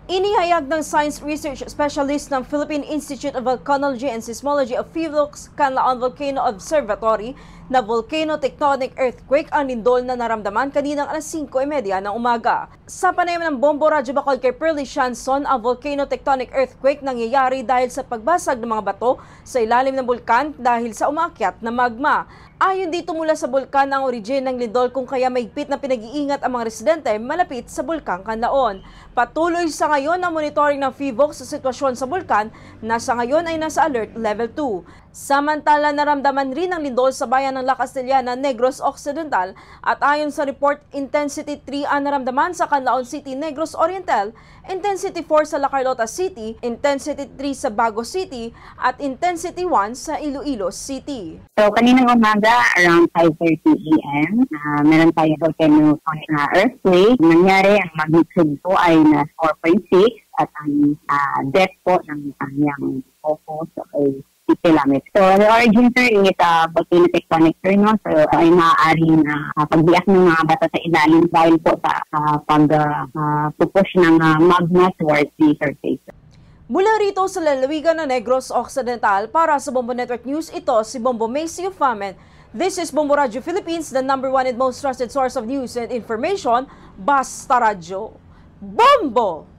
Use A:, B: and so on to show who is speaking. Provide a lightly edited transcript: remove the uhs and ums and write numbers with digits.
A: Inihayag ng Science Research Specialist ng Philippine Institute of Volcanology and Seismology of PHIVOLCS Canlaon Volcano Observatory na volcano tectonic earthquake ang lindol na naramdaman kaninang alas 5:30 ng umaga. Sa panayam ng Bombo Radyo Bacol kay Pearly Shanson, ang volcano tectonic earthquake nangyayari dahil sa pagbasag ng mga bato sa ilalim ng bulkan dahil sa umaakyat na magma. Ayon dito, mula sa bulkan ang origin ng lindol, kung kaya mahigpit na pinag-iingat ang mga residente malapit sa bulkang Canlaon. Patuloy sa ngayon ang monitoring ng PHIVOLCS sa sitwasyon sa bulkan na sa ngayon ay nasa alert level 2. Samantala, naramdaman rin ang lindol sa bayan ng La Castellana, Negros Occidental at ayon sa report, Intensity 3 ang naramdaman sa Canlaon City, Negros Oriental, Intensity 4 sa La Carlota City, Intensity 3 sa Bago City at Intensity 1 sa Iloilo City.
B: So kaninang umaga around 5:30 AM, meron tayong volcano earthquake. Nangyari, ang magnitude po ay na 4.6 at ang depth po ng kanyang focus ay 6 kilometers. So, the origin, sir, is volcano tectonic turn, no? So, ay maaaring pagbiyak ng mga bato sa ilalim dahil po sa pag-push ng magma towards the surface.
A: Mula rito sa lalawigan ng Negros Occidental, para sa Bombo Network News, ito si Bombo Macy Famen. This is Bombo Radio Philippines, the #1 and most trusted source of news and information. Basta Radio. Bombo!